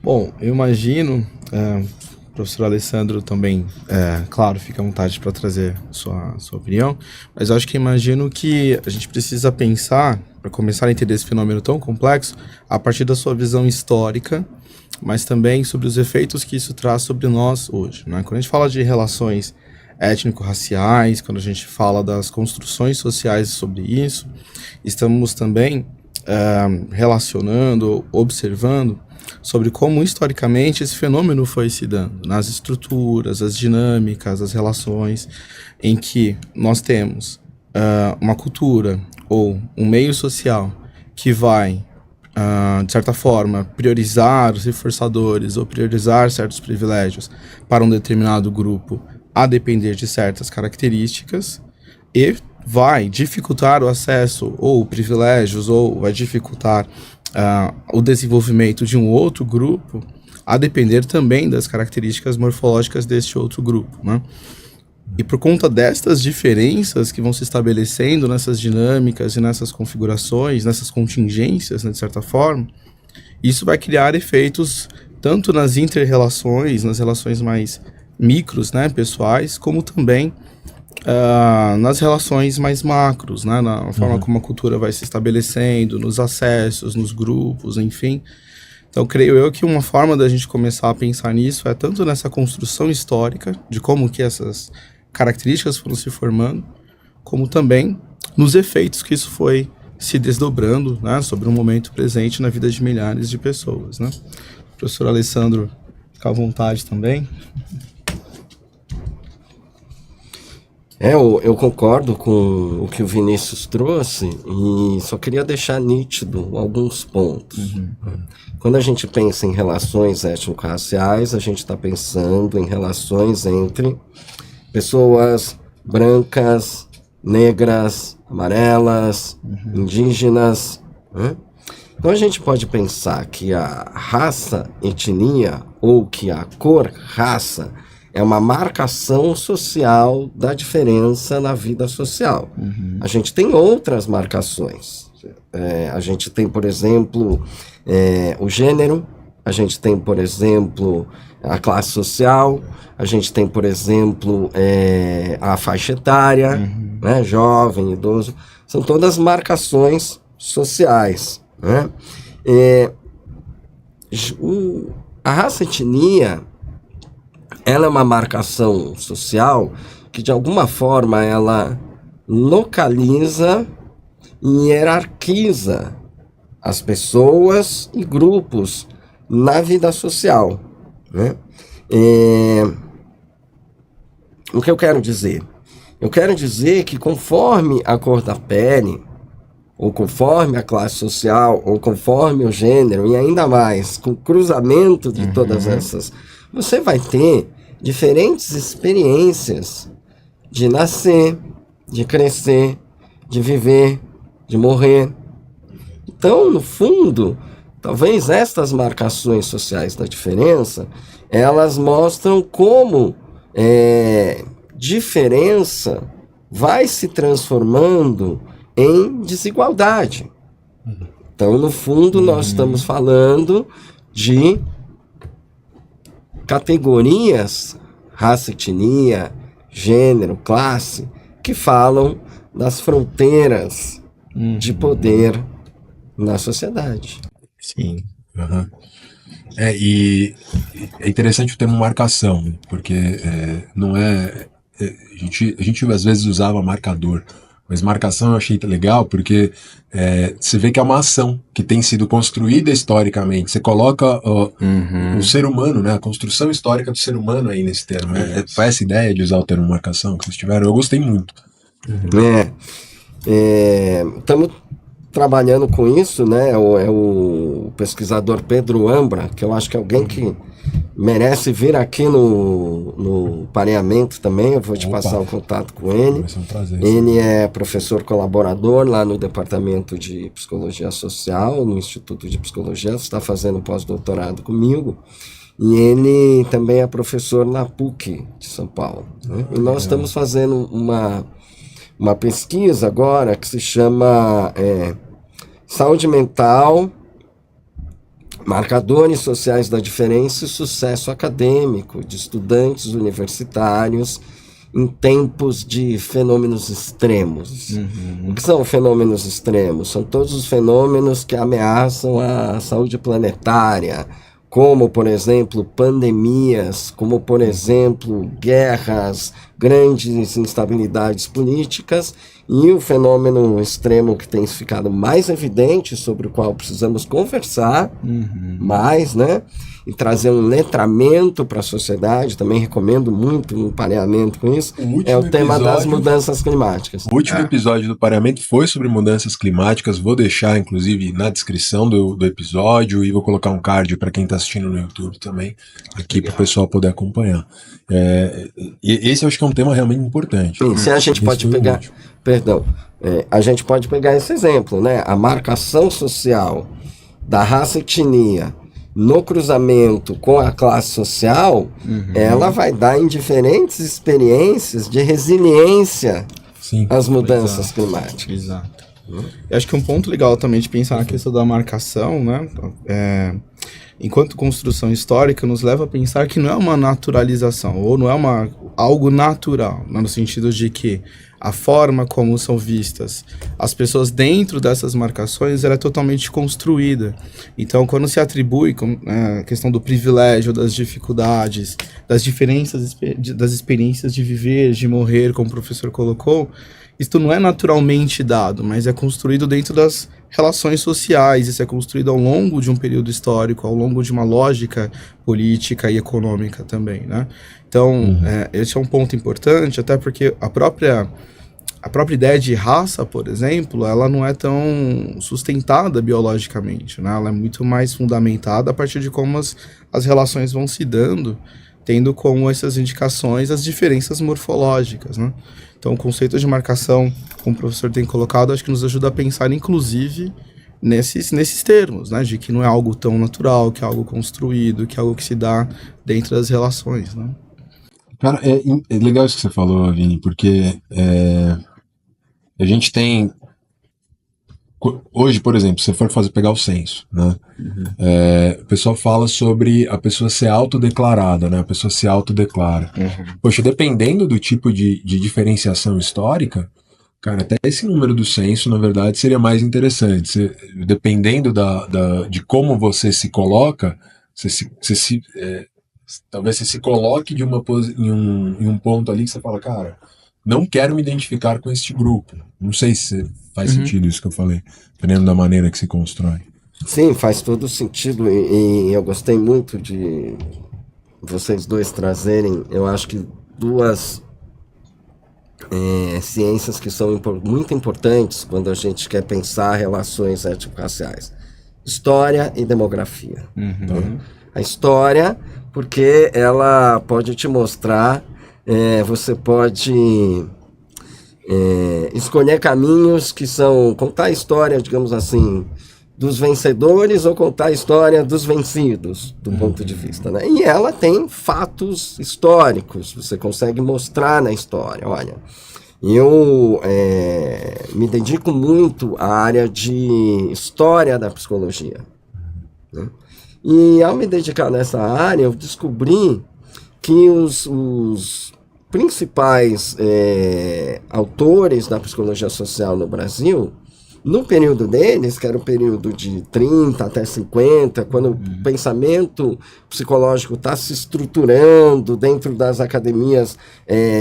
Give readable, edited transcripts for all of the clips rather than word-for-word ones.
Bom, eu imagino, professor Alessandro também, claro, fica à vontade para trazer sua opinião, mas eu acho que imagino que a gente precisa pensar, para começar a entender esse fenômeno tão complexo, a partir da sua visão histórica, mas também sobre os efeitos que isso traz sobre nós hoje, né? Quando a gente fala de relações étnico-raciais, quando a gente fala das construções sociais sobre isso, estamos também relacionando, observando sobre como historicamente esse fenômeno foi se dando, nas estruturas, as dinâmicas, as relações em que nós temos uma cultura ou um meio social que vai, de certa forma, priorizar os reforçadores ou priorizar certos privilégios para um determinado grupo a depender de certas características e vai dificultar o acesso ou privilégios ou vai dificultar o desenvolvimento de um outro grupo a depender também das características morfológicas deste outro grupo, né? E por conta destas diferenças que vão se estabelecendo nessas dinâmicas e nessas configurações, nessas contingências, né, de certa forma, isso vai criar efeitos tanto nas inter-relações, nas relações mais micros, né, pessoais, como também nas relações mais macros, né, na forma como a cultura vai se estabelecendo, nos acessos, nos grupos, enfim. Então, creio eu que uma forma da gente começar a pensar nisso é tanto nessa construção histórica, de como que essas características foram se formando, como também nos efeitos que isso foi se desdobrando, né, sobre um momento presente na vida de milhares de pessoas, né. Professor Alessandro, fica à vontade também. Eu concordo com o que o Vinícius trouxe e só queria deixar nítido alguns pontos. Quando a gente pensa em relações étnico-raciais, a gente está pensando em relações entre pessoas brancas, negras, amarelas, indígenas, né? Então a gente pode pensar que a raça, etnia, ou que a cor, raça, é uma marcação social da diferença na vida social. A gente tem outras marcações. A gente tem, por exemplo, o gênero, a gente tem, por exemplo, a classe social, a gente tem, por exemplo, a faixa etária, né, jovem, idoso. São todas marcações sociais, né? A raça, etnia, ela é uma marcação social que, de alguma forma, ela localiza e hierarquiza as pessoas e grupos na vida social, né? O que eu quero dizer? Eu quero dizer que conforme a cor da pele, ou conforme a classe social, ou conforme o gênero, e ainda mais com o cruzamento de todas essas, você vai ter diferentes experiências de nascer, de crescer, de viver, de morrer. Então, no fundo, talvez estas marcações sociais da diferença, elas mostram como diferença vai se transformando em desigualdade. Então, no fundo, nós estamos falando de categorias, raça, etnia, gênero, classe, que falam das fronteiras de poder na sociedade. Sim. E é interessante o termo marcação, né? Porque não é... A gente às vezes usava marcador, mas marcação eu achei legal porque você vê que é uma ação que tem sido construída historicamente. Você coloca o ser humano, né, a construção histórica do ser humano aí nesse termo. Foi essa ideia de usar o termo marcação que vocês tiveram? Eu gostei muito. Estamos trabalhando com isso, né? É o pesquisador Pedro Ambra, que eu acho que é alguém que merece vir aqui no pareamento também. Eu vou te passar o contato com ele. Vai ser um prazer. Ele é professor colaborador lá no Departamento de Psicologia Social, no Instituto de Psicologia, está fazendo pós-doutorado comigo. E ele também é professor na PUC de São Paulo, né? E nós estamos fazendo uma pesquisa agora que se chama Saúde Mental marcadores sociais da diferença e sucesso acadêmico de estudantes universitários em tempos de fenômenos extremos. O que são fenômenos extremos? São todos os fenômenos que ameaçam a saúde planetária, como, por exemplo, pandemias, como, por exemplo, guerras, grandes instabilidades políticas, e o fenômeno extremo que tem ficado mais evidente, sobre o qual precisamos conversar mais, né? E trazer um letramento para a sociedade, também recomendo muito um pareamento com isso, é o tema das mudanças climáticas. O último episódio do pareamento foi sobre mudanças climáticas, vou deixar inclusive na descrição do episódio e vou colocar um card para quem está assistindo no YouTube também, aqui para o pessoal poder acompanhar. E esse eu acho que é um tema realmente importante. Se a gente pode pegar, a gente pode pegar esse exemplo, né? A marcação social da raça e etnia no cruzamento com a classe social, ela vai dar em diferentes experiências de resiliência às mudanças climáticas. Exato. Eu acho que um ponto legal também de pensar na questão da marcação, né? Enquanto construção histórica, nos leva a pensar que não é uma naturalização, ou não é algo natural, no sentido de que a forma como são vistas as pessoas dentro dessas marcações, ela é totalmente construída. Então, quando se atribui a questão do privilégio, das dificuldades, das diferenças das experiências de viver, de morrer, como o professor colocou, isto não é naturalmente dado, mas é construído dentro das relações sociais, isso é construído ao longo de um período histórico, ao longo de uma lógica política e econômica também, né? Então, esse é um ponto importante, até porque a própria ideia de raça, por exemplo, ela não é tão sustentada biologicamente, né? Ela é muito mais fundamentada a partir de como as relações vão se dando, tendo como essas indicações as diferenças morfológicas, né? Então, o conceito de marcação, como o professor tem colocado, acho que nos ajuda a pensar, inclusive, nesses termos, né? De que não é algo tão natural, que é algo construído, que é algo que se dá dentro das relações, né? Cara, é legal isso que você falou, Vini, porque a gente tem... Hoje, por exemplo, se você for pegar o censo, né? O pessoal fala sobre a pessoa ser autodeclarada, né? A pessoa se autodeclara. Poxa, dependendo do tipo de diferenciação histórica, cara, até esse número do censo, na verdade, seria mais interessante. Dependendo de como você se coloca, talvez você se coloque em um ponto ali que você fala, cara, não quero me identificar com este grupo. Não sei se faz sentido isso que eu falei, dependendo da maneira que se constrói. Sim, faz todo sentido, e eu gostei muito de vocês dois trazerem, eu acho que duas ciências que são muito importantes quando a gente quer pensar relações étnico-raciais: história e demografia. Então, a história, porque ela pode te mostrar, você pode escolher caminhos que são contar a história, digamos assim, dos vencedores ou contar a história dos vencidos, do ponto de vista, né? E ela tem fatos históricos, você consegue mostrar na história. Olha, eu me dedico muito à área de história da psicologia, né? E ao me dedicar nessa área, eu descobri que os principais autores da psicologia social no Brasil, no período deles, que era o período de 30 até 50, quando o pensamento psicológico está se estruturando dentro das academias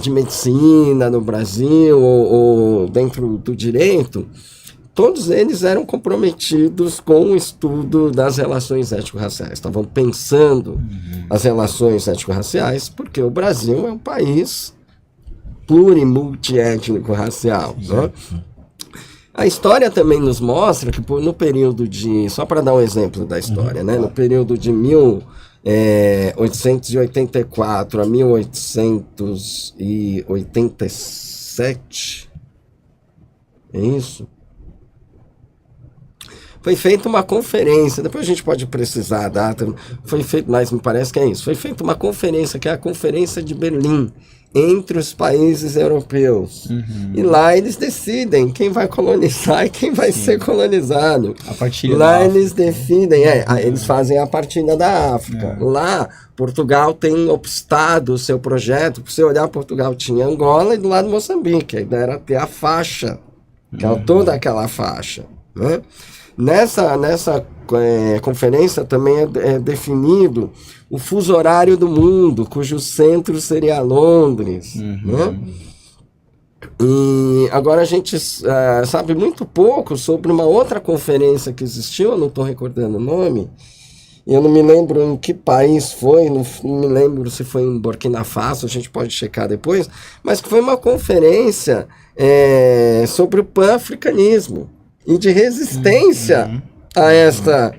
de medicina no Brasil ou dentro do direito, todos eles eram comprometidos com o estudo das relações étnico-raciais. Estavam pensando as relações étnico-raciais, porque o Brasil é um país plurimultiétnico-racial, né? A história também nos mostra que no período de... Só para dar um exemplo da história, né? No período de 1884 a 1887, é isso? Foi feita uma conferência, depois a gente pode precisar a data, foi feito, mas me parece que é isso. Foi feita uma conferência, que é a Conferência de Berlim, entre os países europeus. E lá eles decidem quem vai colonizar e quem vai ser colonizado. A partilha lá da eles decidem, eles fazem a partilha da África. Lá, Portugal tem obstado o seu projeto. Para você olhar, Portugal tinha Angola e do lado Moçambique. A ideia era ter a faixa, toda aquela faixa. Né? Nessa conferência também é definido o fuso horário do mundo, cujo centro seria Londres. Né? E agora a gente sabe muito pouco sobre uma outra conferência que existiu, eu não estou recordando o nome, eu não me lembro em que país foi, não me lembro se foi em Burkina Faso, a gente pode checar depois, mas que foi uma conferência sobre o pan-africanismo e de resistência a esta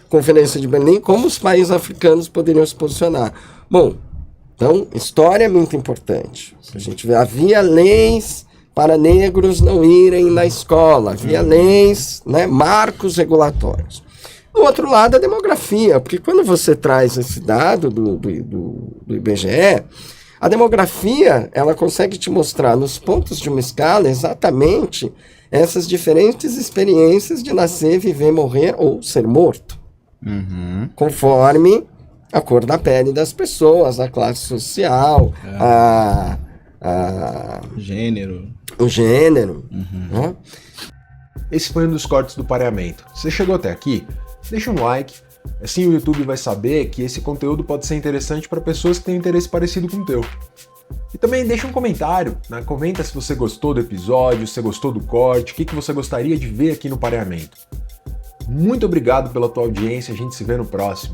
Conferência de Berlim, como os países africanos poderiam se posicionar. Bom, então, história é muito importante. A gente vê, havia leis para negros não irem na escola, havia leis, né, marcos regulatórios. Do outro lado, a demografia, porque quando você traz esse dado do IBGE, a demografia, ela consegue te mostrar nos pontos de uma escala exatamente essas diferentes experiências de nascer, viver, morrer ou ser morto. Conforme a cor da pele das pessoas, a classe social, gênero. O gênero. Né? Esse foi um dos cortes do Pareamento. Se você chegou até aqui, deixa um like, assim o YouTube vai saber que esse conteúdo pode ser interessante para pessoas que têm interesse parecido com o teu. E também deixa um comentário, né? Comenta se você gostou do episódio, se você gostou do corte, o que você gostaria de ver aqui no Pareamento. Muito obrigado pela tua audiência, a gente se vê no próximo.